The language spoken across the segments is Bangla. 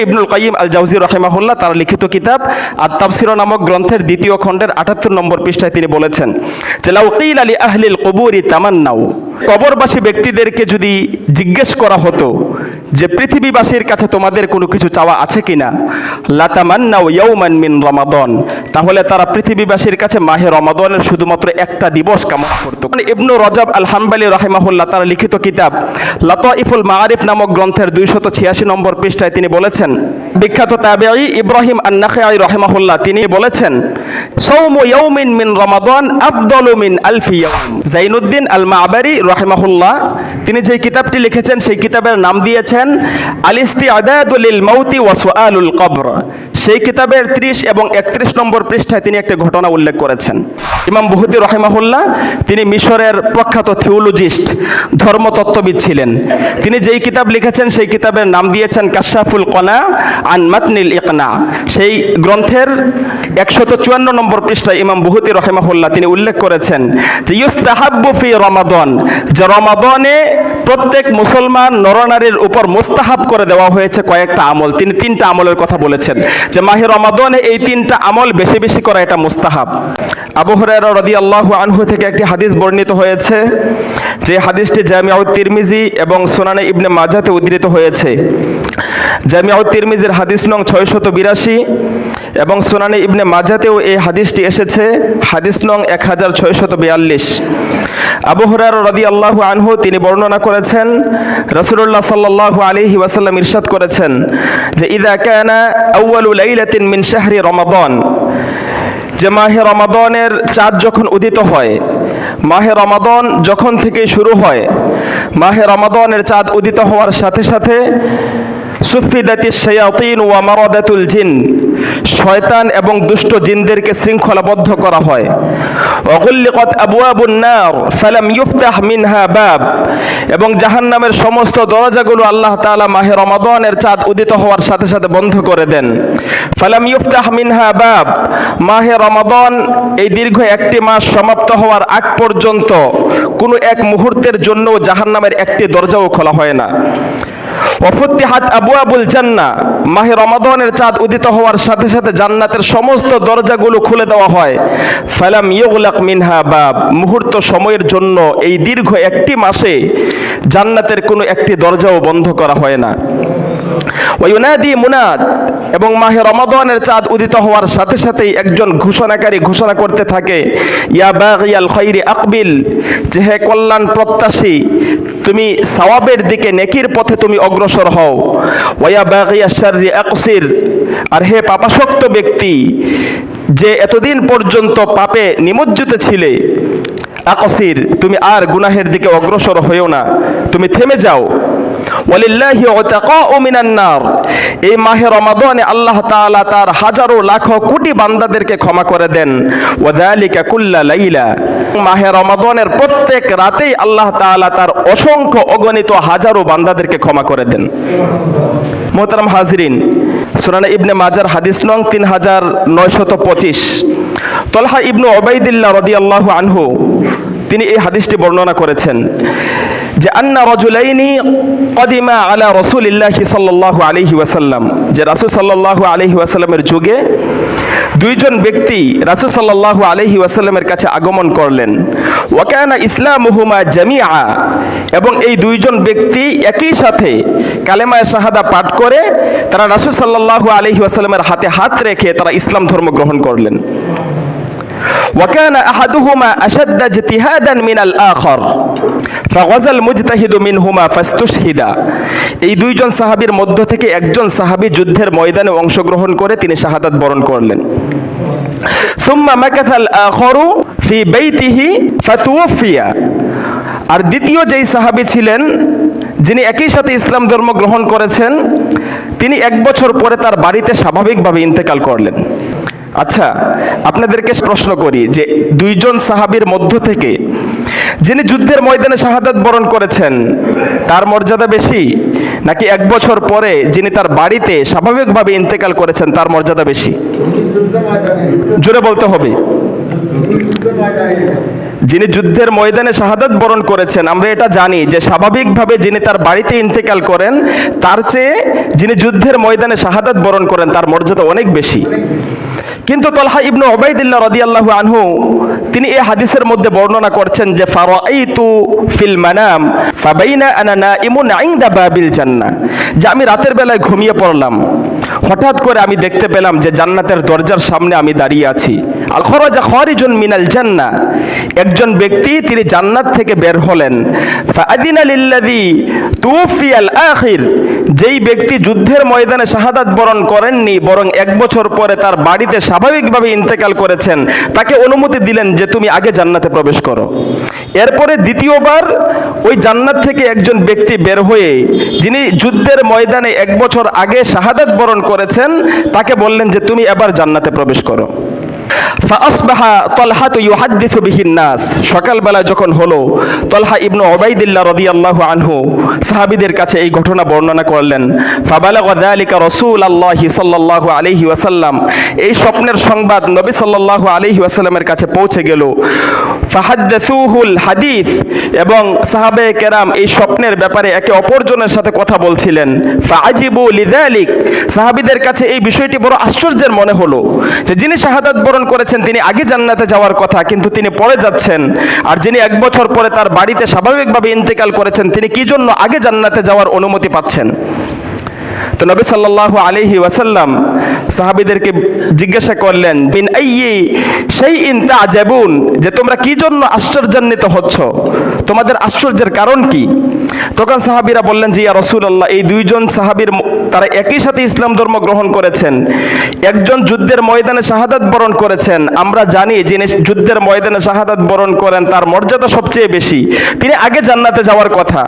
ইবনুল কাইয়িম আল জাওজি রাহিমাহুল্লাহ তার লিখিত কিতাব আত-তাফসীর নামক গ্রন্থের ২য় খণ্ডের ৭৮ নম্বর পৃষ্ঠায় তিনি বলেছেন যে লাউ কিলা লি আহলিল কুবুরি তামান্নাউ, কবরবাসী ব্যক্তিদেরকে যদি জিজ্ঞেস করা হতো যে পৃথিবীবাসীর কাছে তোমাদের কোনো কিছু চাওয়া আছে কিনা, লাতামান্নাউ ইয়াউমান মিন রমাদান, তাহলে তারা পৃথিবীবাসীর কাছে মাহে রমাদানের শুধুমাত্র একটা দিবস কামনা করত। ইবনু রজব আল হাম্বলি রাহিমাহুল্লাহ তার লিখিত কিতাব লাতাইফুল মাআরিফ নামক গ্রন্থের ২৮৬ নম্বর পৃষ্ঠায় তিনি বলেছেন, বিখ্যাত তাবেঈ ইব্রাহিম আন-নাখাঈ রাহিমাহুল্লাহ তিনি বলেছেন, সাওমু ইয়াউমিন মিন রমাদান আফদালু মিন আলফি ইয়াউম। জাইনুদ্দিন আল মা'বারি রাহিমাহুল্লাহ তিনি যে কিতাবটি লিখেছেন সেই কিতাবের নাম দিয়েছেন আল ইস্তিআদাদু লিল মাউতি ওয়া সুআলুল কবর। সেই কিতাবের ৩০ এবং ৩১ নম্বর পৃষ্ঠায় তিনি একটা ঘটনা উল্লেখ করেছেন। ইমাম বুহুতি রাহিমাহুল্লাহ তিনি মিশরের প্রখ্যাত থিওলজিস্ট, ধর্মতত্ত্ববিদ ছিলেন। তিনি যেই কিতাব লিখেছেন সেই কিতাবের নাম দিয়েছেন কাশাফুল কনা আন মাতনিল ইকনা। সেই গ্রন্থের ১৫৪ নম্বর পৃষ্ঠায় ইমাম বুহুতি রাহিমাহুল্লাহ তিনি উল্লেখ করেছেন যে ইউস্তাহাব্বু ফি রমাদান, যে রমাদানে প্রত্যেক মুসলমান নরনারীর উপর মুস্তাহাব করে দেওয়া হয়েছে কয়েকটা আমল। তিনি ৩টা আমলের কথা বলেছেন যে মাহে রমাদানে এই ৩টা আমল বেশি বেশি করা এটা মুস্তাহাব। আবু হুরায়রা রাদিয়াল্লাহু আনহু থেকে একটি হাদিস বর্ণিত হয়েছে, যে হাদিসটি জামিউত তিরমিজি এবং সুনানে ইবনে মাজাহতে উদ্ধৃত হয়েছে। জামিউত তিরমিজির হাদিস নং ৬৮২ এবং সুনানে ইবনে মাজাহতেও এই হাদিসটি এসেছে, হাদিস নং ১৬৪২। আবু হুরায়রা রাদিয়াল্লাহু আনহু তিনি বর্ণনা করেছেন, রাসূলুল্লাহ সাল্লাল্লাহু আলাইহি ওয়াসাল্লাম ইরশাদ করেছেন যে ইযা কানা আউয়ালু লাইলাতিন মিন শাহরি রমাদান, যে মাহে রমাদানের চাঁদ যখন উদিত হয়, মাহে রমাদান যখন থেকে শুরু হয়, মাহে রমাদানের চাঁদ উদিত হওয়ার সাথে সাথে সুফিদাতিশ শায়াতিন ওয়া মারাদাতুল জিন, শয়তান এবং দুষ্ট জিনদেরকে শৃঙ্খলাবদ্ধ করা হয়। ওয়াগুল্লিকাত আবওয়াবুন নার ফালাম ইফতাহ মিনহা বাব, এবং জাহান্নামের সমস্ত দরজাগুলো আল্লাহ তাআলা মাহে রমাদানের চাঁদ উদিত হওয়ার সাথে সাথে বন্ধ করে দেন। ফালাম ইফতাহ মিনহা বাব, মাহে রমাদান এই দীর্ঘ একটি মাস সমাপ্ত হওয়ার আগ পর্যন্ত কোনো এক মুহূর্তের জন্য জাহান্নামের একটি দরজাও খোলা হয় না। ওয়াফুতিহাত আবওয়াবুল জান্নাহ, মাহে রমাদানের চাঁদ উদিত হওয়ার সাথে সাথে জান্নাতের সমস্ত দরজাগুলো খুলে দেওয়া হয়। ফালাম ইউগলাক মিনহা বাব, মুহূর্ত সময়ের জন্য এই দীর্ঘ একটি মাসে জান্নাতের কোনো একটি দরজাও বন্ধ করা হয় না। ওয়ায়ুনাদি মুনাদ, এবং মাহে রমাদানের চাঁদ উদিত হওয়ার সাথে সাথেই একজন ঘোষণাকারী ঘোষণা করতে থাকে, ইয়া বাগিয়াল খাইরি আকবিল, যে হে কল্যাণ প্রত্যাশী তুমি সওয়াবের দিকে, নেকির পথে তুমি অগ্রসর হও। ওয়া বাগিয়াশ শাররি আকসির, আর হে পাপাসক্ত ব্যক্তি যে এতদিন পর্যন্ত পাপে নিমজ্জিত ছিলে, আকসির, তুমি আর গুনাহের দিকে অগ্রসর হইও না, তুমি থেমে যাও। ওয়ালিল্লাহি উতাকাউ মিনান নার, এই মাহে রমাদানে আল্লাহ তাআলা তার হাজারো লাখো কোটি বান্দাদেরকে ক্ষমা করে দেন। ওয়াযালিকা কুল্লা লাইলা, মাহে রমাদানের প্রত্যেক রাতেই আল্লাহ তাআলা তার অসংখ্য অগণিত হাজারো বান্দাদেরকে ক্ষমা করে দেন। মুহতারাম হাজিরিন, সুনানে ইবনে মাজার হাদিস নং ৩৯২৫, তলহা ইবনু উবাইদিল্লাহ রাদিয়াল্লাহু আনহু তিনি এই হাদিসটি বর্ণনা করেছেন যে আন্না রাজুলাইনি কদিমা আলা রাসূলিল্লাহি সাল্লাল্লাহু আলাইহি ওয়াসাল্লাম, যে রাসূল সাল্লাল্লাহু আলাইহি ওয়াসাল্লামের যুগে দুইজন ব্যক্তি রাসূল সাল্লাল্লাহু আলাইহি ওয়াসাল্লামের কাছে আগমন করলেন। ওয়া কানা ইসলামুহুমা জামিআ, এবং এই দুইজন ব্যক্তি একই সাথে কালেমায়ে শাহাদা পাঠ করে তারা রাসূল সাল্লাল্লাহু আলাইহি ওয়াসাল্লামের হাতে হাত রেখে তারা ইসলাম ধর্ম গ্রহণ করলেন। وكان أحدهما أشد اجتهادا من الآخر فغزا المجتهد منهما فاستشهد, এই দুইজন সাহাবীর মধ্য থেকে একজন সাহাবী যুদ্ধের ময়দানে অংশগ্রহণ করে তিনি শাহাদাত বরণ করলেন। ثم مكث الآخر في بيته فتوفي, আর দ্বিতীয় যেই সাহাবী ছিলেন যিনি একই সাথে ইসলাম ধর্ম গ্রহণ করেছেন, তিনি ১ বছর পরে তার বাড়িতে স্বাভাবিকভাবে ইন্তেকাল করলেন। আচ্ছা, আপনাদেরকে প্রশ্ন করি যে দুইজন সাহাবীর মধ্য থেকে যিনি যুদ্ধের ময়দানে শাহাদাত বরণ করেছেন তার মর্যাদা বেশি, নাকি ১ বছর পরে যিনি তার বাড়িতে স্বাভাবিকভাবে ইন্তেকাল করেছেন তার মর্যাদা বেশি? জোরে বলতে হবে। যিনি যুদ্ধের ময়দানে শাহাদাত বরণ করেছেন, আমরা এটা জানি যে স্বাভাবিকভাবে যিনি তার বাড়িতে ইন্তেকাল করেন তার চেয়ে যিনি যুদ্ধের ময়দানে শাহাদাত বরণ করেন তার মর্যাদা অনেক বেশি। কিন্তু তলহা ইবনু উবাইদিল্লাহ রাদিয়াল্লাহু আনহু তিনি এই হাদিসের মধ্যে বর্ণনা করছেন যে ফারাইতু ফিল মানাম ফাবাইনা আনা নাইমুন ইনদা বাবিল জান্নাহ, যে আমি রাতের বেলায় ঘুমিয়ে পড়লাম, হঠাৎ করে আমি দেখতে পেলাম যে জান্নাতের দরজার সামনে আমি দাঁড়িয়ে আছি। আল খরাজা খারিজুন মিনাল জান্নাহ, একজন ব্যক্তি তিনি জান্নাত থেকে বের হলেন। ফাআদিনা লিল্লাযী তুফিয়াল আখির, যেই ব্যক্তি যুদ্ধের ময়দানে শাহাদাত বরণ করেননি বরং 1 বছর পরে তার বাড়িতে স্বাভাবিকভাবে ইন্তেকাল করেছেন, তাকে অনুমতি দিলেন যে তুমি আগে জান্নাতে প্রবেশ করো। এরপরে দ্বিতীয়বার ওই জান্নাত থেকে একজন ব্যক্তি বের হয়ে যিনি যুদ্ধের ময়দানে 1 বছর আগে শাহাদাত বরণ করেছেন তাকে বললেন যে তুমি এবার জান্নাতে প্রবেশ করো। ফাসবাহা তলহাতু ইউহাদ্দিসু বিহিন নাস, সকালবেলা যখন হলো তলহা ইবনু উবাইদিল্লাহ রাদিয়াল্লাহু আনহু সাহাবীদের কাছে এই ঘটনা বর্ণনা করলেন। ফাবালাগা যালিকা রাসূলুল্লাহি সাল্লাল্লাহু আলাইহি ওয়াসাল্লাম, এই স্বপ্নের সংবাদ নবী সাল্লাল্লাহু আলাইহি ওয়াসাল্লামের কাছে পৌঁছে গেল। ফাহাদ্দাসুহুল হাদিস, এবং সাহাবায়ে কেরাম এই স্বপ্নের ব্যাপারে একে অপরজনের সাথে কথা বলছিলেন। ফাআজিবু লিযালিক, সাহাবীদের কাছে এই বিষয়টি বড় আশ্চর্যের মনে হলো যে যিনি শাহাদাত বরণ করেছেন তিনি আগে জান্নাতে যাওয়ার কথা কিন্তু তিনি পরে যাচ্ছেন, আর যিনি 1 বছর পরে তার বাড়িতে স্বাভাবিকভাবে ইন্তেকাল করেছেন তিনি কি জন্য আগে জান্নাতে যাওয়ার অনুমতি পাচ্ছেন। তো নবী সাল্লাল্লাহু আলাইহি ওয়াসাল্লাম সাহাবীদেরকে জিজ্ঞাসা করলেন, মিন আইয়ি শাইইন তা'জাবুন, যে তোমরা কি জন্য আশ্চর্যান্বিত হচ্ছ, তোমাদের আশ্চর্যের কারণ কি? তখন সাহাবীরা বললেন যে ইয়া রাসূলুল্লাহ, এই দুইজন সাহাবীর তারা একই সাথে ইসলাম ধর্ম গ্রহণ করেছেন, একজন যুদ্ধের ময়দানে শাহাদাত বরণ করেছেন, আমরা জানি যিনি যুদ্ধের ময়দানে শাহাদাত বরণ করেন তার মর্যাদা সবচেয়ে বেশি, তিনি আগে জান্নাতে যাওয়ার কথা,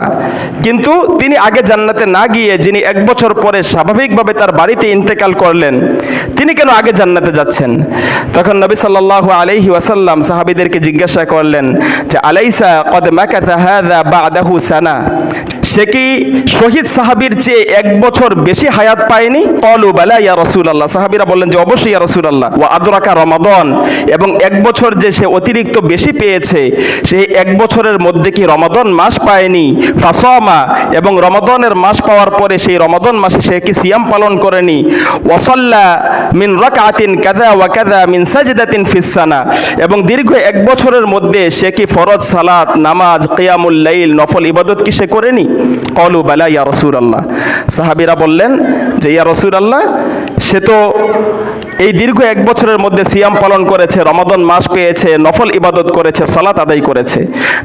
কিন্তু তিনি আগে জান্নাতে না গিয়ে যিনি 1 বছর পরে স্বাভাবিকভাবে তার বাড়িতে ইন্তেকাল করলেন তিনি কেন আগে জান্নাতে যাচ্ছেন? তখন নবী সাল্লাল্লাহু আলাইহি ওয়াসাল্লাম সাহাবীদেরকে জিজ্ঞাসা করলেন যে আলাইসা কদ মাকাতা হাযা বা'দাহু সানা, সে কি শহীদ সাহাবীর চেয়ে 1 বছর বেশি হায়াত পায়নি? ক্বালু বালা ইয়া রাসূলুল্লাহ, সাহাবীরা বললেন যে অবশ্যই ইয়া রাসূলুল্লাহ। ওয়া আদরাকা রমাদান, এবং 1 বছর যে সে অতিরিক্ত বেশি পেয়েছে সেই 1 বছরের মধ্যে কি রমাদান মাস পায়নি? ফাসামা, এবং রমাদানের মাস পাওয়ার পরে সেই রমাদান মাসে সে কি সিয়াম পালন করেনি? ওয়া সাল্লা মিন রাকআতিন কাযা ওয়া কাযা মিন সাজদাতিন ফিস সানা, এবং দীর্ঘ 1 বছরের মধ্যে সে কি ফরজ সালাত, নামাজ, কিয়ামুল লাইল, নফল ইবাদত কি সে করেনি? ক্বালু বালা ইয়া রাসূলুল্লাহ, সাহাবীরা বললেন যে ইয়া রাসূলুল্লাহ, সে তো এই দীর্ঘ 1 বছরের মধ্যে সিয়াম পালন করেছে, রমাদান মাস পেয়েছে, নফল ইবাদত করেছে, সালাত আদায় করেছে।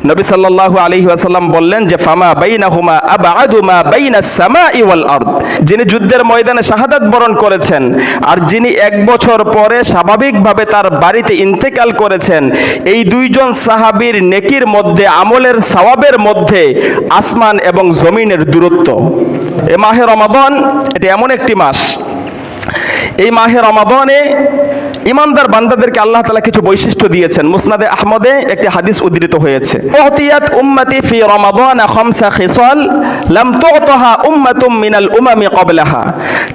নবী সাল্লাল্লাহু আলাইহি ওয়াসাল্লাম বললেন যে ফামা বাইনাহুমা আবআদু মা বাইনাস সামাই ওয়াল আরদ, যিনি যুদ্ধের ময়দানে শাহাদাত বরণ করেছেন আর যিনি 1 বছর পরে স্বাভাবিকভাবে তার বাড়িতে ইন্তেকাল করেছেন, এই দুইজন সাহাবীর নেকির মধ্যে, আমলের সওয়াবের মধ্যে আসমান এবং জমিনের দূরত্ব। এ মাহে রমাদান এটা এমন একটি মাস, এই মাহে রমাদানে ইমানদার বান্দাদেরকে আল্লাহ তাআলা কিছু বৈশিষ্ট্য দিয়েছেন। মুসনাদে আহমদে একটি হাদিস উদ্ধৃত হয়েছে, উতিয়াত উম্মতি ফি রমাদান খামসা খিসাল লাম তুতাহা উম্মাতুম মিনাল উমামি ক্বাবলাহা,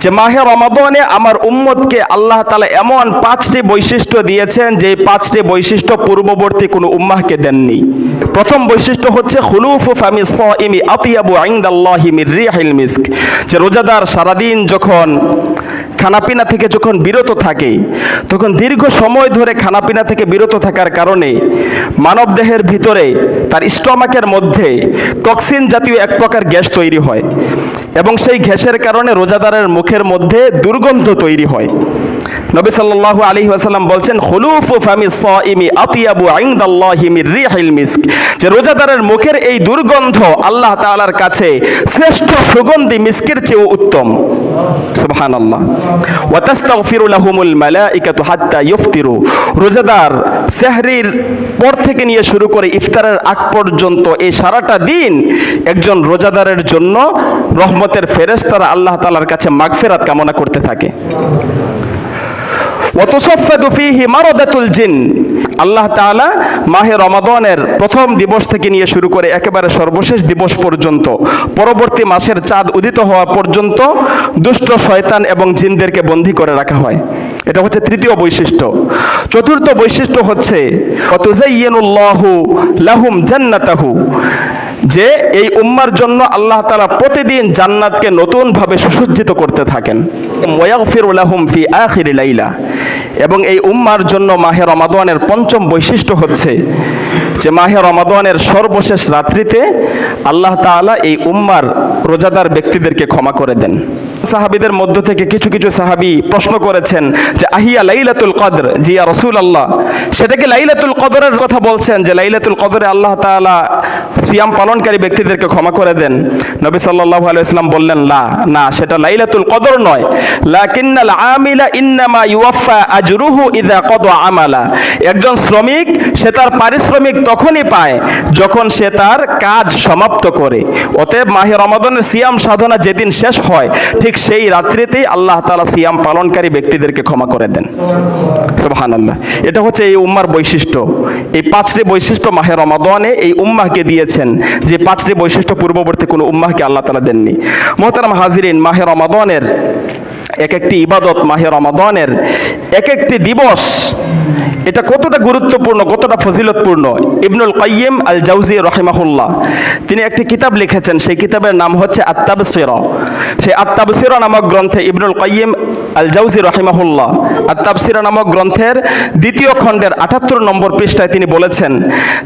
যে মাহে রমাদানে আমার উম্মতকে আল্লাহ তাআলা এমন 5টি বৈশিষ্ট্য দিয়েছেন যে 5টি বৈশিষ্ট্য পূর্ববর্তী কোনো উম্মাহকে দেননি। প্রথম বৈশিষ্ট্য হচ্ছে খুলুফু ফামিস সাইমি আতিয়াবু ইনদাল্লাহি মির রিহিল মিস্ক, যে রোজাদার সারাদিন যখন খানাপিনা থেকে যখন বিরত থাকে তখন দীর্ঘ সময় ধরে খানাপিনা থেকে বিরত থাকার কারণে মানব দেহের ভিতরে তার স্টমাকের মধ্যে টক্সিন জাতীয় এক প্রকার গ্যাস তৈরি হয় এবং সেই গ্যাসের কারণে রোজাদারের মুখের মধ্যে দুর্গন্ধ তৈরি হয়। নবী সাল্লাল্লাহু আলাইহি ওয়াসাল্লাম বলছেন খুলুফু ফামিস সাইমি আতিয়াবু ইনদাল্লাহি মির রিহিল মিস্ক, যে রোজাদারের মুখের এই দুর্গন্ধ আল্লাহ তাআলার কাছে শ্রেষ্ঠ সুগন্ধি মিস্কের চেয়েও উত্তম। সুবহানাল্লাহ। ওয়া তাস্তাগফিরু লাহুমুল মালাইকাতু হাত্তা ইফতিরু, রোজাদার সেহরির পর থেকে নিয়ে শুরু করে ইফতারের আগ পর্যন্ত এই সারাটা দিন একজন রোজাদারের জন্য রহমতের ফেরেশতারা আল্লাহ তাআলার কাছে মাগফিরাত কামনা করতে থাকে। ওয়া তুসাফফাদু ফীহি মারাদাতুল জিন। আল্লাহ তাআলা মাহে রমাদানের প্রথম দিবস থেকে নিয়ে শুরু করে একেবারে সর্বশেষ দিবস পর্যন্ত, পরবর্তী মাসের চাঁদ উদিত হওয়া পর্যন্ত দুষ্ট শয়তান এবং জিনদেরকে বন্দী করে রাখা হয়। এটা হচ্ছে তৃতীয় বৈশিষ্ট্য। চতুর্থ বৈশিষ্ট্য হচ্ছে ওয়াতুযায়্যিনুল্লাহু লাহুম জান্নাতাহু, যে এই উম্মার জন্য আল্লাহ তাআলা প্রতিদিন জান্নাতকে নতুনভাবে সুসজ্জিত করতে থাকেন। ওয়াগফিরু লাহুম ফি আখিরি লাইলা, এবং এই উম্মার জন্য মাহে রমাদানের পঞ্চম বৈশিষ্ট্য হচ্ছে যে মাহে রমাদানের সর্বশেষ রাত্রিতে আল্লাহ তাআলা এই উম্মার রোজাদার ব্যক্তিদেরকে ক্ষমা করে দেন। সাহাবীদের মধ্য থেকে কিছু কিছু সাহাবী প্রশ্ন করেছেন যে আহিয়া লাইলাতুল কদর, জি ইয়া রাসূলুল্লাহ, সেটা কি লাইলাতুল কদরের কথা বলছেন যে লাইলাতুল কদরে আল্লাহ তাআলা সিয়াম পালনকারী ব্যক্তিদেরকে ক্ষমা করে দেন? নবী সাল্লাল্লাহু আলাইহি ওয়াসাল্লাম বললেন, না, সেটা লাইলাতুল কদর নয়। লাকিন্নাল আমিলা ইন্নামা ইউওয়াফা আজরুহু ইযা ক্বাদা আমালা। একজন শ্রমিক সে তার পারিশ্রমিক তখনই পায় যখন সে তার কাজ সমাপ্ত করে। অতএব মাহে রমাদানের সিয়াম সাধনা যেদিন শেষ হয় ঠিক সেই রাত্রিতেই আল্লাহ তাআলা সিয়াম পালনকারী ব্যক্তিদেরকে ক্ষমা করে দেন। সুবহানাল্লাহ। এটা হচ্ছে এই উম্মার বৈশিষ্ট্য। এই পাঁচটি বৈশিষ্ট্য মাহে রমাদানে এই উম্মাহকে দিয়েছেন, যে পাঁচটি বৈশিষ্ট্য পূর্ববর্তী কোনো উম্মাহকে আল্লাহ তাআলা দেননি। মুহতারাম হাজিরিন, মাহে রমাদানের এক একটি ইবাদত, মাহে রমাদানের এক একটি দিবস, এটা কতটা গুরুত্বপূর্ণ, কতটা ফজিলতপূর্ণ। ইবনুল কাইয়িম আল জাওজি রাহিমাহুল্লাহ তিনি একটি কিতাব লিখেছেন, সেই কিতাবের নাম হচ্ছে আত-তাবসিরা। সেই আত-তাবসিরা নামক গ্রন্থে ইবনুল কাইয়িম আল জাওজি রাহিমাহুল্লাহ আত-তাবসিরা নামক গ্রন্থের দ্বিতীয় খণ্ডের ৭৮ নম্বর পৃষ্ঠায় তিনি বলেছেন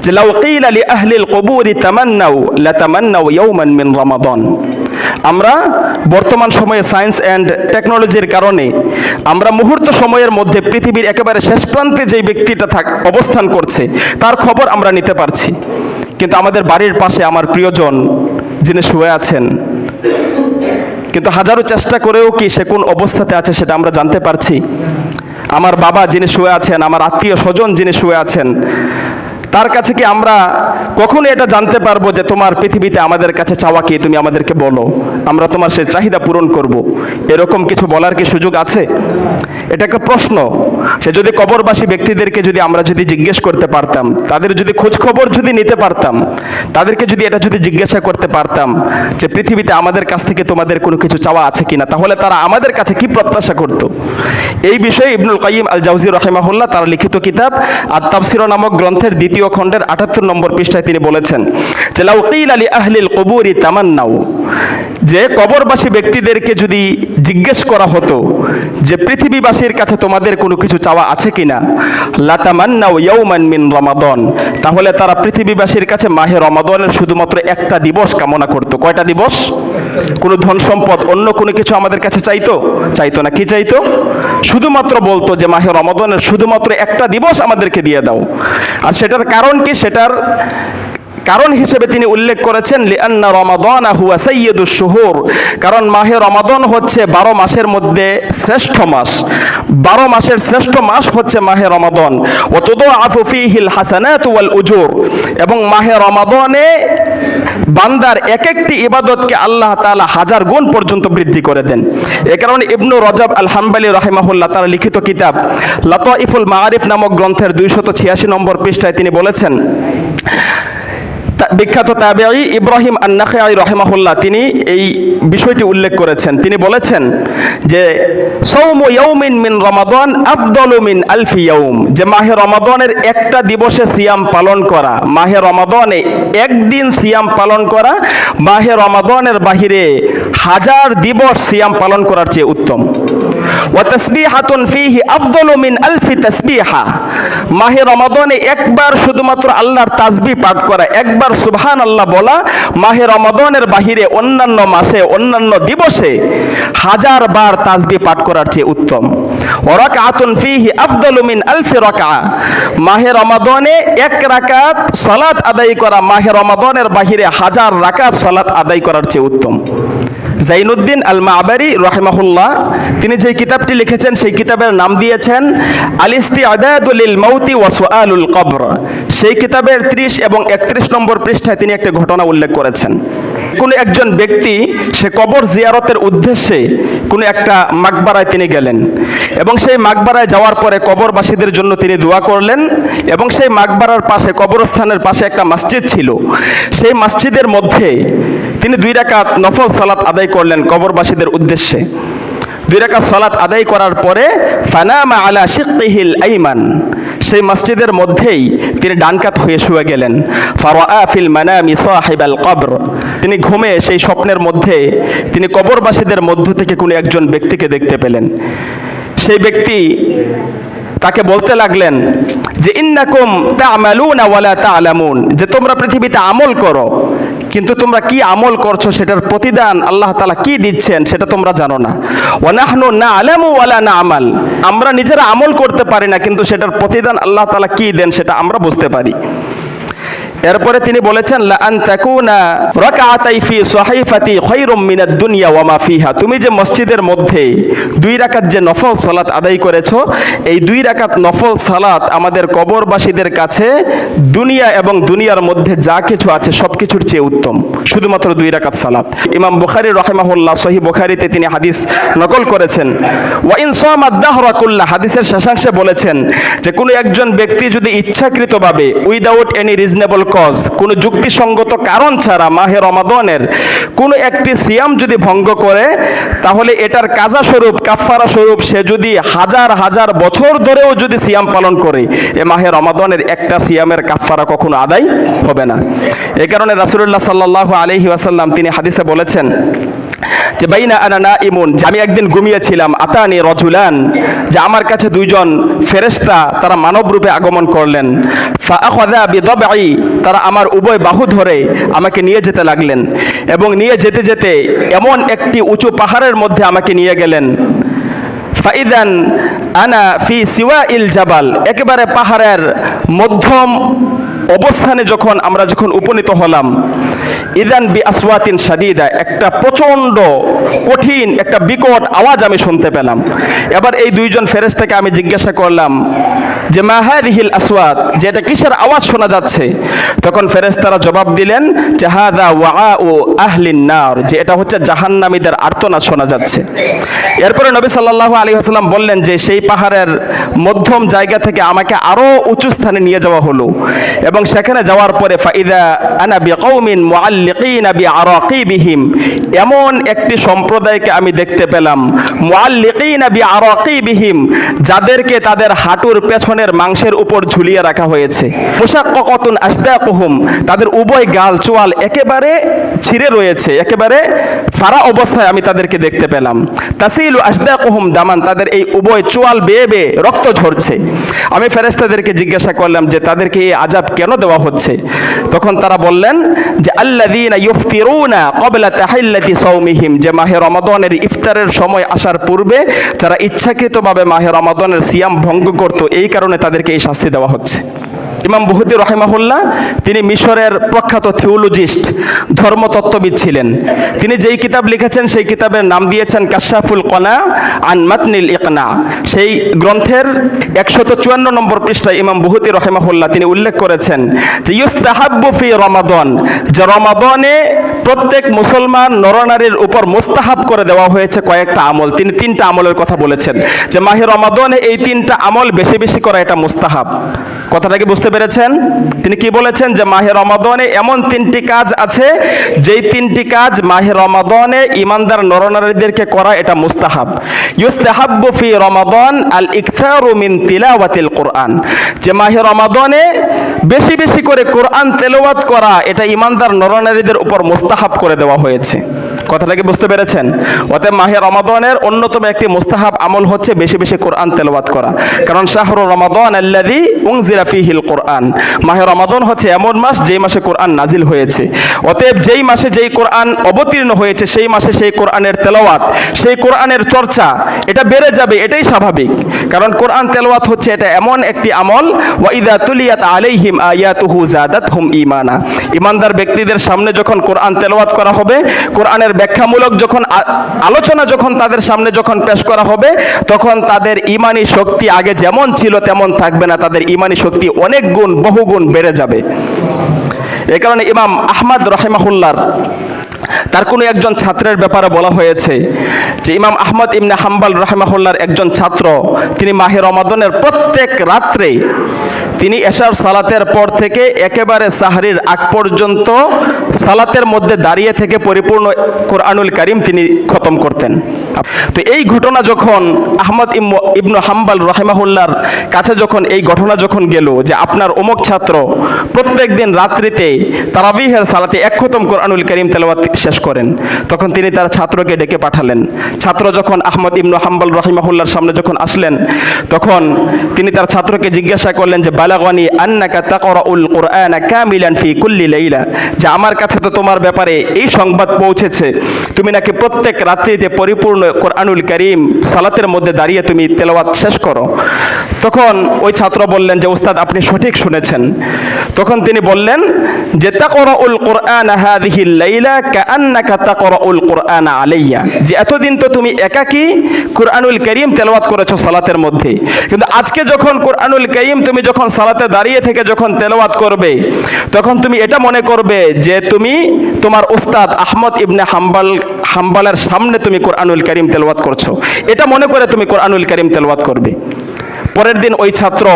যে লাউ কিলা লি আহলিল কুবুরি তামান্নাউ লাতামান্নাউ ইয়াওমান মিন রমাদান। আমরা বর্তমান সময়ে সায়েন্স অ্যান্ড টেকনোলজির কারণে আমরা মুহূর্ত সময়ের মধ্যে পৃথিবীর একেবারে শেষ প্রান্তে যেই ব্যক্তিটা অবস্থান করছে তার খবর আমরা নিতে পারছি, কিন্তু আমাদের বাড়ির পাশে আমার প্রিয়জন যিনি শুয়ে আছেন, কিন্তু হাজারো চেষ্টা করেও কি সে কোন অবস্থাতে আছে সেটা আমরা জানতে পারছি? আমার বাবা যিনি শুয়ে আছেন, আমার আত্মীয় স্বজন যিনি শুয়ে আছেন, তার কাছে কি আমরা কখনো এটা জানতে পারবো যে তোমার পৃথিবীতে আমাদের কাছে চাওয়া কি, তুমি আমাদেরকে বলো, আমরা তোমার সেই চাহিদা পূরণ করব? এরকম কিছু বলার কি সুযোগ আছে? এটা একটা প্রশ্ন। সে যদি কবরবাসী ব্যক্তিদেরকে যদি আমরা যদি জিজ্ঞেস করতে পারতাম, তাদের যদি খোঁজ খবর যদি নিতে পারতাম, তাদেরকে যদি এটা যদি জিজ্ঞাসা করতে পারতাম যে পৃথিবীতে আমাদের কাছ থেকে তোমাদের কোনো কিছু চাওয়া আছে কিনা, তাহলে তারা আমাদের কাছে কি প্রত্যাশা করত? এই বিষয়ে ইবনুল কাইয়িম আল জাওজি রাহিমাহুল্লাহ তার লিখিত কিতাব আত-তাবসিরা নামক গ্রন্থের দ্বিতীয় খণ্ডের ৭৮ নম্বর পৃষ্ঠায় তিনি বলেছেন যে লাউ কিলা লি আহলিল কুবুরি তামান্নাউ, যে কবরবাসী ব্যক্তিদেরকে যদি জিজ্ঞেস করা হতো যে পৃথিবীবাসীর কাছে তোমাদের কোনো কিছু চাওয়া আছে কিনা, লাতামান্নাউ ইয়াওমান মিন রমাদান, তাহলে তারা পৃথিবীবাসীর কাছে মাহে রমাদানের শুধুমাত্র একটা দিবস কামনা করত। কয়টা দিবস? কোনো ধন সম্পদ অন্য কোনো কিছু আমাদের কাছে চাইতো না। কি চাইতো? শুধুমাত্র বলতো যে মাহে রমাদানের শুধুমাত্র একটা দিবস আমাদেরকে দিয়ে দাও। আর সেটার কারণ কি? সেটার কারণ হিসেবে তিনি উল্লেখ করেছেন লিআন্না রমাদানা হুয়া সাইয়্যিদুশ শুহুর, কারণ মাহে রমাদান হচ্ছে 12 মাসের মধ্যে শ্রেষ্ঠ মাস। 12 মাসের শ্রেষ্ঠ মাস হচ্ছে মাহে রমাদান। ওয়া তুদাআফু ফীহিল হাসানাতু ওয়াল উজুর, এবং মাহে রমাদানে বান্দার এক একটি ইবাদতকে আল্লাহ তাআলা 1000 গুণ পর্যন্ত বৃদ্ধি করে দেন। এ কারণে ইবনু রজব আল হাম্বলি রাহিমাহুল্লাহ তার লিখিত কিতাব লাতাইফুল মাআরিফ নামক গ্রন্থের 286 নম্বর পৃষ্ঠায় তিনি বলেছেন, বিখ্যাত তাবেঈ ইব্রাহিম আন-নাখাঈ রাহিমাহুল্লাহ তিনি এই বিষয়টি উল্লেখ করেছেন। তিনি বলেছেন যে সাওমু ইয়াউমিন মিন রমাদান আফদালু মিন আলফি ইয়াউম, যে মাহে রমাদানের একটা দিবসে সিয়াম পালন করা, মাহে রমাদানে একদিন সিয়াম পালন করা মাহে রমাদানের বাহিরে 1000 দিবস সিয়াম পালন করার চেয়ে উত্তম। ওয়া তাসবিহাতুন ফীহি আফদালু মিন আলফি তাসবিহা, মাহে রমাদানে একবার শুধুমাত্র আল্লাহর তাসবিহ পাঠ করা, একবার সুবহানাল্লাহ বলা মাহে রমাদানের বাহিরে অন্যান্য মাসে অন্যান্য দিবসে 1000 বার তাসবিহ পাঠ করার চেয়ে উত্তম। ওয়া রাকআতুন ফীহি আফদালু মিন আলফি রাকআ, মাহে রমাদানে এক রাকাত সালাত আদায় করা মাহে রমাদানের বাহিরে 1000 রাকাত সালাত আদায় করার চেয়ে উত্তম। জাইনুদ্দিন আল মা'বারি রাহিমাহুল্লাহ তিনি যে কিতাবটি লিখেছেন সেই কিতাবের নাম দিয়েছেন আল ইস্তিআদাদু লিল মাউতি ওয়া সুআলুল কবর। সেই কিতাবের 30 এবং 31 নম্বর পৃষ্ঠায় তিনি একটা ঘটনা উল্লেখ করেছেন। কোনো একজন ব্যক্তি সে কবর জিয়ারতের উদ্দেশ্যে কোনো একটা মাকবারায় তিনি গেলেন এবং সেই মাকবারায় যাওয়ার পরে কবরবাসীদের জন্য তিনি দোয়া করলেন এবং সেই মাকবারার পাশে কবরস্থানের পাশে একটা মসজিদ ছিল। সেই মসজিদের মধ্যে তিনি 2 রাকাত নফল সালাত আদায় করলেন কবরবাসীদের উদ্দেশ্যে। 2 রাকাত সালাত আদায় করার পরে ফানামা আলা শিক্কিহিল আইমান, সেই মসজিদের মধ্যেই তিনি ডানকাত হয়ে শুয়ে গেলেন। ফারাআ ফিল মানামি সাহিবাল কবর, তিনি ঘুমে সেই স্বপ্নের মধ্যে তিনি কবরবাসীদের মধ্য থেকে কোনো একজন ব্যক্তিকে দেখতে পেলেন। সেই ব্যক্তি তাকে বলতে লাগলেন যে ইন্নাকুম তা'মালুনা ওয়ালা তা'লামুন, যে তোমরা পৃথিবীতে আমল করো কিন্তু তোমরা কি আমল করছো সেটার প্রতিদান আল্লাহ তাআলা কি দিচ্ছেন সেটা তোমরা জানো না। ওয়া নাহনু না'লামু ওয়ালা না'মাল, আমরা নিজেরা আমল করতে পারি না কিন্তু সেটার প্রতিদান আল্লাহ তাআলা কি দেন সেটা আমরা বুঝতে পারি। এরপরে তিনি বলেছেন লা আন তাকুনা রাকাতাই ফি সাহিফাতি খায়রুম মিনাদ দুনিয়া ওয়া মা ফিহা, তুমি যে মসজিদের মধ্যে 2 রাকাত যে নফল সালাত আদায় করেছো, এই 2 রাকাত নফল সালাত আমাদের কবরবাসীদের কাছে দুনিয়া এবং দুনিয়ার মধ্যে যা কিছু আছে সবকিছুর চেয়ে উত্তম, শুধুমাত্র 2 রাকাত সালাত। ইমাম বুখারী রাহিমাহুল্লাহ সহিহ বুখারীতে তিনি হাদিস নকল করেছেন ওয়া ইন সামাদ দাহরা কুল্লা, হাদিসের শেষাংশে বলেছেন যে কোনো একজন ব্যক্তি যদি ইচ্ছাকৃতভাবে উইদাউট এনি রিজনেবল কজ, কোনো যুক্তিসঙ্গত কারণ ছাড়া মাহে রমাদানের কোনো একটি সিয়াম যদি ভঙ্গ করে তাহলে এটার কাজা স্বরূপ কাফফারা স্বরূপ সে যদি হাজার হাজার বছর ধরেও যদি সিয়াম পালন করে এ মাহে রমাদানের একটা সিয়ামের কাফফারা কখনো আদায় হবে না। এই কারণে রাসূলুল্লাহ সাল্লাল্লাহু আলাইহি ওয়াসাল্লাম তিনি হাদিসে বলেছেন যে বাইনা আনা নাইমুন, যে আমি একদিন ঘুমিয়েছিলাম, আতানি রাজুলান, যে আমার কাছে 2 জন ফেরেশতা তারা মানব রূপে আগমন করলেন। ফাআখাযা বিদাবঈ, তারা আমার উভয় বাহু ধরে আমাকে নিয়ে যেতে লাগলেন এবং নিয়ে যেতে যেতে এমন একটি উঁচু পাহাড়ের মধ্যে আমাকে নিয়ে গেলেন। ফাইদান আনা ফি সিওয়াইল জাবাল, একেবারে পাহাড়ের মধ্যম অবস্থানে আমরা যখন উপনীত হলাম, ইদান বি আসওয়াতিন শাদীদা, একটা প্রচন্ড কঠিন একটা বিকট আওয়াজ আমি শুনতে পেলাম। এবার এই 2 জন ফেরেশতাকে আমি জিজ্ঞাসা করলাম যে মা হাদিহিল আসওয়াত, যে এটা কিসের আওয়াজ শোনা যাচ্ছে? তখন ফেরেশতারা জবাব দিলেন যে হাদা ওয়াআউ আহলিন নার, যে এটা হচ্ছে জাহান্নামীদের আর্তনাদ শোনা যাচ্ছে। এরপরে নবী সাল্লাল্লাহু আলাইহি ওয়াসাল্লাম বললেন যে সেই পাহাড়ের মধ্যম জায়গা থেকে আমাকে আরো উঁচু স্থানে নিয়ে যাওয়া হলো এবং সেখানে যাওয়ার পরে ফাইদা আনা বিকাউমিন মুআল্লিকিনা বিআরাকিবিহিম, এমন একটি সম্প্রদায়কে আমি দেখতে পেলাম, মুআল্লিকিনা বিআরাকিবিহিম, যাদেরকে তাদের হাঁটুর পেছনের মাংসের উপর ঝুলিয়ে রাখা হয়েছে। মুশাক্কাকাতুন আশদাকুহুম, তাদের উভয় গাল চোয়াল একেবারে ছিঁড়ে রয়েছে, একেবারে ফাড়া অবস্থায় আমি তাদেরকে দেখতে পেলাম। তাসিলু আশদাকুহুম দামান, তাদের এই উভয় চোয়াল বেয়ে বেয়ে রক্ত ঝরছে। আমি ফেরেশতাদেরকে জিজ্ঞাসা করলাম যে তাদেরকে এই আযাব কেন দেওয়া হচ্ছে? তখন তারা বললেন যে আল্লাযীনা ইফতিরুনা ক্বাবলা তাহিল্লাতি সাওমিহিম, যে মাহে রমাদানের ইফতারের সময় আসার পূর্বে যারা ইচ্ছাকৃতভাবে মাহে রমাদানের সিয়াম ভঙ্গ করত, এই কারণে তাদেরকে এই শাস্তি দেওয়া হচ্ছে। ইমাম বুখারী রাহিমাহুল্লাহ তিনি মিশরের প্রখ্যাত থিওলজিস্ট, ধর্মতত্ত্ববিদ ছিলেন। তিনি যেই কিতাব লিখেছেন সেই কিতাবের নাম দিয়েছেন কাশফুল কনা আন মাতনিল ইকনা। সেই গ্রন্থের 154 নম্বর পৃষ্ঠায় ইমাম বুখারী রাহিমাহুল্লাহ তিনি উল্লেখ করেছেন যে ইউস্তাহাব্বু ফি রমাদান, যে রমাদানে প্রত্যেক মুসলমান নরনারীর উপর মুস্তাহাব করে দেওয়া হয়েছে কয়েকটা আমল। তিনি 3টা আমলের কথা বলেছেন যে মাহে রমাদানে এই 3টা আমল বেশি বেশি করা এটা মুস্তাহাব। কথাটা কি বুঝতে পেরেছেন? তিনি কি বলেছেন যে মাহে রমাদানে এমন 3টি কাজ আছে যেই 3টি কাজ মাহে রমাদানে ইমানদার নরনারীদেরকে করা এটা মুস্তাহাব। ইউস্তাহাব্বু ফি রমাদান আল ইকথারু মিন তিলাওয়াতিল কুরআন, যে মাহে রমাদানে বেশি বেশি করে কোরআন তেলাওয়াত করা এটা ইমানদার নরনারীদের উপর মুস্তাহাব করে দেওয়া হয়েছে। কথাটা কি বুঝতে পেরেছেন? অতএব মাহে রমাদানের অন্যতম একটি মুস্তাহাব আমল হচ্ছে বেশি বেশি কোরআন তেলাওয়াত করা, কারণ শাহরু রমাদান আল্লাযী উনজিলা ফীহিল কোরআন, মাহে রমাদান হচ্ছে এমন মাস যেই মাসে কোরআন নাজিল হয়েছে। অতএব যেই মাসে যেই কোরআন অবতীর্ণ হয়েছে সেই মাসে সেই কোরআনের তেলাওয়াত, সেই কোরআনের চর্চা এটা বেড়ে যাবে, এটাই স্বাভাবিক। কারণ কোরআন তেলাওয়াত হচ্ছে এটা এমন একটি আমল, ওয়া ইযা তুলিয়াত আলাইহিম আয়াতুহু যাদাতহুম ঈমানা, ঈমানদার ব্যক্তিদের সামনে যখন কোরআন তেলাওয়াত করা হবে, কোরআনের ব্যাখ্যামূলক যখন আলোচনা যখন তাদের সামনে যখন পেশ করা হবে, তখন তাদের ঈমানি শক্তি আগে যেমন ছিল তেমন থাকবে না, তাদের ঈমানি শক্তি অনেক গুণ বহুগুণ বেড়ে যাবে। এই কারণে ইমাম আহমদ রাহিমাহুল্লাহর তার কোনো একজন ছাত্রের ব্যাপারে বলা হয়েছে যে ইমাম আহমদ ইবনে হাম্বল রাহিমাহুল্লাহর একজন ছাত্র, তিনি মাহে রমাদানের প্রত্যেক রাত্রে তিনি এশার সালাতের পর থেকে একেবারে সাহরির আগ পর্যন্ত সালাতের মধ্যে দাঁড়িয়ে থেকে পরিপূর্ণ কোরআনুল কারীম তিনি খতম করতেন। তো এই ঘটনা যখন আহমদ ইবনে হাম্বল রাহিমাহুল্লাহর কাছে যখন এই ঘটনা যখন গেল যে আপনার অমুক ছাত্র প্রত্যেক দিন রাত্রিতে তারাবিহের সালাতে এক খতম কোরআনুল কারীম তেলাওয়াত শেষ করেন, তখন তিনি তার ছাত্রকে ডেকে পাঠালেন। ছাত্র যখন আহমদ ইবনে হাম্বল রাহিমাহুল্লাহর সামনে যখন আসলেন, তখন তিনি তার ছাত্রকে জিজ্ঞাসা করলেন যে বালাগানি আন্নাকা তাকরাউল কুরআনা কামিলান ফি কুল্লি লাইলা, যে আমার কাছে তো তোমার ব্যাপারে এই সংবাদ পৌঁছেছে তুমি নাকি প্রত্যেক রাত্রিতে পরিপূর্ণ কোরআনুল কারীম সালাতের মধ্যে দাঁড়িয়ে তুমি তেলাওয়াত শেষ করো। তখন ওই ছাত্র বললেন যে উস্তাদ আপনি সঠিক শুনেছেন। তখন তিনি বললেন যে তাকরাউল কুরআনা হাযিহিল লাইলা কাআন্নাকা তাকরাউল কুরআনা আলাইয়া, যে এতদিন তো তুমি একাকী কোরআনুল কারীম তেলাওয়াত করেছো সালাতের মধ্যে, কিন্তু আজকে যখন কোরআনুল কারীম তুমি যখন সালাতে দাঁড়িয়ে থেকে যখন তেলাওয়াত করবে, তখন তুমি এটা মনে করবে যে তুমি তোমার উস্তাদ আহমদ ইবনে হাম্বলের সামনে তুমি কোরআনুল কারীম তেলাওয়াত করছো, এটা মনে করে তুমি কোরআনুল কারীম তেলাওয়াত করবে। পরের দিন ওই ছাত্র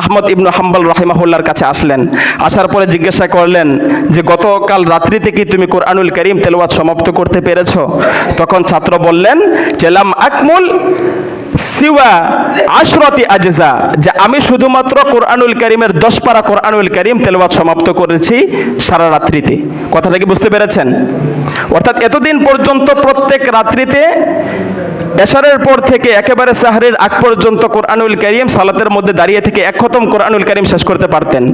আহমদ ইবনে হাম্বল রাহিমাহুল্লাহর কাছে আসলেন। আসার পরে জিজ্ঞাসা করলেন যে গতকাল রাত্রিতে কি তুমি কোরআনুল কারীম তেলাওয়াত সমাপ্ত করতে পেরেছো? তখন ছাত্র বললেন যে লাম আকমুল সিওয়া আশরাতি আজজা, যে আমি শুধুমাত্র কোরআনুল কারীমের 10 পারা কোরআনুল কারীম তেলাওয়াত সমাপ্ত করেছি সারা রাত্রিতে। কথাটা কি বুঝতে পেরেছেন? অর্থাৎ এতদিন পর্যন্ত প্রত্যেক রাত্রিতে এশারের পর থেকে একেবারে সাহরির আগ পর্যন্ত কোরআনুল কারীম সালাতের মধ্যে দাঁড়িয়ে থেকে এক খতম কোরআনুল কারীম শেষ করতে পারতেন,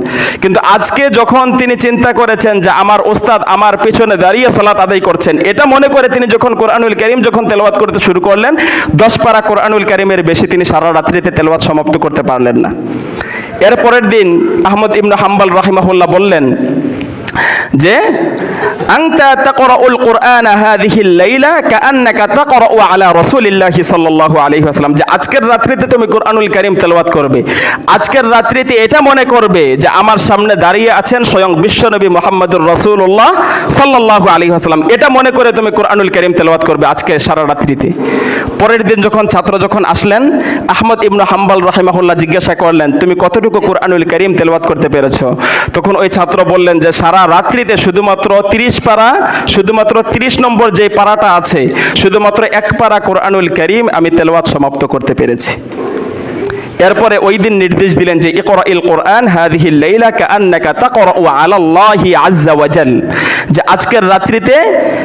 কিন্তু আজকে যখন তিনি চিন্তা করেছেন যে আমার ওস্তাদ আমার পেছনে দাঁড়িয়ে সালাত আদায় করছেন, এটা মনে করে তিনি যখন কোরআনুল কারীম যখন তেলাওয়াত করতে শুরু করলেন, 10 পারা কোরআনুল কারীমের বেশি তিনি সারা রাত্রিতে তেলাওয়াত সমাপ্ত করতে পারলেন না। এর পরের দিন আহমদ ইবনে হাম্বল রাহিমাহুল্লাহ বললেন যে আনতা তাকরাউল কুরআনা হাযিহিল লাইলা কাআন্নাকা তাকরাউ আলা রাসূলিল্লাহি সাল্লাল্লাহু আলাইহি ওয়াসাল্লাম, যে আজকের রাত্রিতে তুমি কোরআনুল কারীম তেলাওয়াত করবে, আজকের রাত্রিতে এটা মনে করবে যে আমার সামনে দাঁড়িয়ে আছেন স্বয়ং বিশ্বনবী মুহাম্মদুর রাসূলুল্লাহ সাল্লাল্লাহু আলাইহি ওয়াসাল্লাম, এটা মনে করে তুমি কোরআনুল কারীম তেলাওয়াত করবে আজকে সারা রাত্রিতে। পরের দিন যখন ছাত্র যখন আসলেন, আহমদ ইবনে হাম্বল রাহিমাহুল্লাহ জিজ্ঞাসা করলেন তুমি কতটুকু কোরআনুল কারীম তেলাওয়াত করতে পেরেছো? তখন ওই ছাত্র বললেন যে সারা রাত্রিতে শুধুমাত্র 30 পারা, শুধুমাত্র 30 নম্বর যে পারাটা আছে, শুধুমাত্র 1 পারা কোরআনুল কারীম আমি তেলাওয়াত সমাপ্ত করতে পেরেছি। এরপরে ওই দিন নির্দেশ দিলেন যে ইকরাইল কুরআন হাযিহিল লাইলা কাআন্নাকা তাকরাউ আলাল্লাহি আযজা ওয়া জাল, যে আজকের রাত্রিতে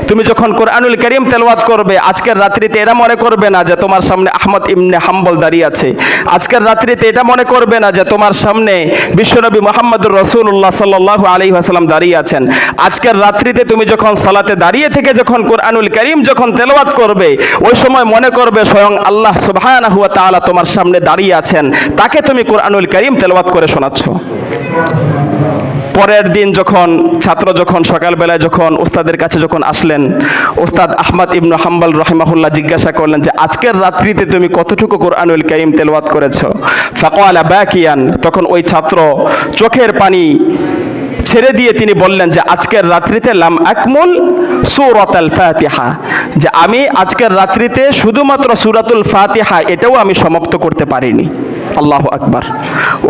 তুমি যখন কোরআনুল কারীম তেলাওয়াত করবে, আজকের রাত্রিতে এটা মনে করবে না যে তোমার সামনে আহমদ ইবনে হাম্বল দাঁড়িয়ে আছে, আজকের রাত্রিতে এটা মনে করবে না যে তোমার সামনে বিশ্বনবী মুহাম্মদুর রাসূলুল্লাহ সাল্লাল্লাহু আলাইহি ওয়াসাল্লাম দাঁড়িয়ে আছেন। আজকের রাত্রিতে তুমি যখন সালাতে দাঁড়িয়ে থেকে যখন কোরআনুল কারীম যখন তেলাওয়াত করবে, ওই সময় মনে করবে স্বয়ং আল্লাহ সুবহানাহু ওয়া তাআলা তোমার সামনে দাঁড়িয়ে আছেন, তাকে তুমি কোরআনুল কারীম তেলাওয়াত করে শোনাচ্ছ। পরের দিন যখন ছাত্র যখন সকালবেলায় যখন ওস্তাদের কাছে যখন আসলেন, ওস্তাদ আহমদ ইবনে হাম্বল রাহিমাহুল্লাহ জিজ্ঞাসা করলেন যে আজকের রাত্রিতে তুমি কতটুকু কোরআনুল কারীম তেলাওয়াত করেছো? ফাকালা বাকিয়ান, তখন ওই ছাত্র চোখের পানি ছেড়ে দিয়ে তিনি বললেন যে আজকের রাত্রিতে লাম আকমুল সূরাতুল ফাতিহা, যে আমি আজকের রাত্রিতে শুধুমাত্র সূরাতুল ফাতিহা এটাও আমি সমাপ্ত করতে পারিনি। আল্লাহু আকবার।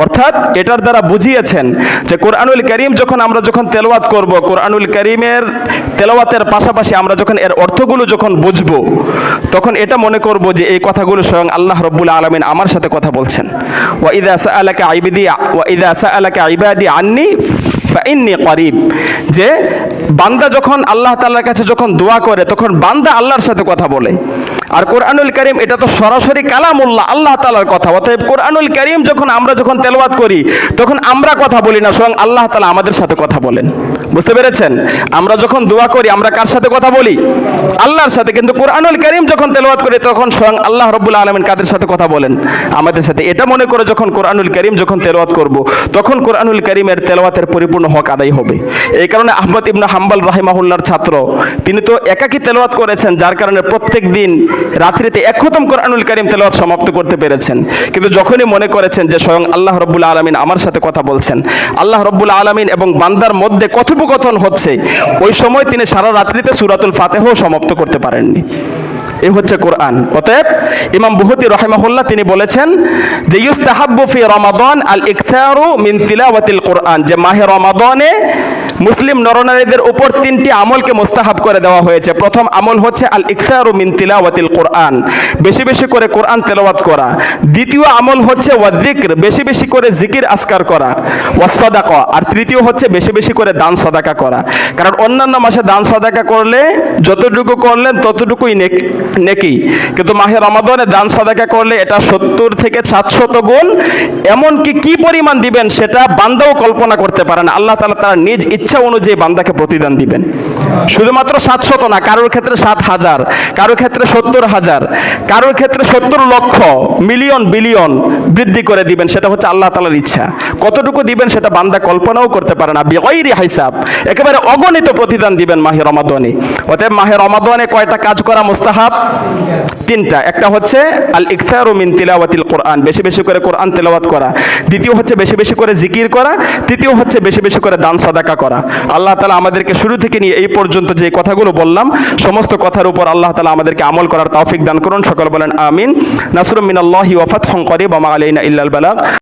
অর্থাৎ এটার দ্বারা বুঝিয়েছেন যে কোরআনুল কারীম যখন আমরা যখন তেলাওয়াত করব, কোরআনুল কারীমের তেলাওয়াতের পাশাপাশি আমরা যখন এর অর্থগুলো যখন বুঝবো, তখন এটা মনে করব যে এই কথাগুলো স্বয়ং আল্লাহ রাব্বুল আলামিন আমার সাথে কথা বলছেন। ওয়া ইযা সাআলাকা ইবাদি আন্নী ফাইন্নী করিব, যে বান্দা যখন আল্লাহ তাআলার কাছে যখন দোয়া করে, তখন বান্দা আল্লাহর সাথে কথা বলে। আর কোরআনুল কারীম এটা তো সরাসরি কালামুল্লাহ, আল্লাহ তাআলার কথা। অতএব কোরআনুল কারীম যখন আমরা যখন তেলাওয়াত করি, তখন আমরা কথা বলি না, স্বয়ং আল্লাহ তাআলা আমাদের সাথে কথা বলেন। বুঝতে পেরেছেন? আমরা যখন দোয়া করি আমরা কার সাথে কথা বলি? আল্লাহর সাথে। কিন্তু কোরআনুল কারীম যখন তেলাওয়াত করি, তখন স্বয়ং আল্লাহ রাব্বুল আলামিন কাদের সাথে কথা বলেন? আমাদের সাথে। এটা মনে করে যখন কোরআনুল কারীম যখন তেলাওয়াত করব, তখন কোরআনুল কারীমের তেলাওয়াতের পরিপূর্ণ হক আদায় হবে। এই কারণে আহমদ ইবনে হাম্বল রাহিমাহুল্লাহর ছাত্র, তিনি তো একাকী তেলাওয়াত করেছেন, যার কারণে প্রত্যেক দিন রাত্রিতে এক খতম কোরআনুল কারীম তেলাওয়াত সমাপ্ত করতে পেরেছেন। কিন্তু যখনই মনে করেছেন যে স্বয়ং আল্লাহ রব্বুল আলামিন আমার সাথে কথা বলছেন, আল্লাহ রব্বুল আলামিন এবং বান্দার মধ্যে কথোপকথন হচ্ছে, ওই সময় তিনি সারা রাত্রিতে সূরাতুল ফাতিহাও সমাপ্ত করতে পারেননি। এই হচ্ছে কোরআন। অতএব ইমাম বুহতি রাহিমাহুল্লাহ তিনি বলেছেন যে ইউস্তাহাব্বু ফি রমাদান আল ইকতারু মিন তিলাওয়াতিল কোরআন, যে মাহে রমাদানে মুসলিম নরনারীদের উপর তিনটি আমলকে মুস্তাহাব করে দেওয়া হয়েছে। প্রথম আমল হচ্ছে আল ইকতারু মিন তিলাওয়াতিল কোরআন, বেশি বেশি করে কোরআন তেলাওয়াত করা। দ্বিতীয় আমল হচ্ছে ওয়াযিকর, বেশি বেশি করে জিকির আজকার করা। ওয়াসসাদাকা, আর তৃতীয় হচ্ছে বেশি বেশি করে দান সদাকা করা। কারণ অন্যান্য মাসে দান সদাকা করলে যতটুকু করলেন ততটুকুই নেকি, কিন্তু মাহে রমাদানে দান সদাকা করলে এটা 70 থেকে 700 গুণ, এমনকি কি পরিমাণ দিবেন সেটা বান্দাও কল্পনা করতে পারে না। আল্লাহ তাআলা তার নিজ ইচ্ছা অনুযায়ী বান্দাকে প্রতিদান দিবেন। শুধুমাত্র 700 না, কারোর ক্ষেত্রে 7,000, কারোর ক্ষেত্রে 70,000, কারোর ক্ষেত্রে 70 লক্ষ, মিলিয়ন, বিলিয়ন বৃদ্ধি করে দিবেন। সেটা হচ্ছে আল্লাহ তাআলার ইচ্ছা। কতটুকু দিবেন সেটা বান্দা কল্পনাও করতে পারে না। বিগাইরি হিসাব, একেবারে অগণিত প্রতিদান দিবেন মাহে রমাদানে। অতএব মাহে রমাদানে কয়টা কাজ করা মুস্তাহাব? তিনটা। একটা হচ্ছে আল ইকতারু মিন তিলাওয়াতিল কোরআন, বেশি বেশি করে কোরআন তেলাওয়াত করা। দ্বিতীয় হচ্ছে বেশি বেশি করে জিকির করা। তৃতীয় হচ্ছে বেশি বেশি করে দান সদাকা করা। আল্লাহ তাআলা আমাদেরকে শুরু থেকে নিয়ে এই পর্যন্ত যে কথাগুলো বললাম, সমস্ত কথার উপর আল্লাহ তাআলা আমাদেরকে আমল করার তৌফিক দান করুন। সকল বলেন আমিন। নাসরুম মিনাল্লাহি ওয়া ফাতহুন করিব ওয়া মা আলাইনা ইল্লাল বালাগ।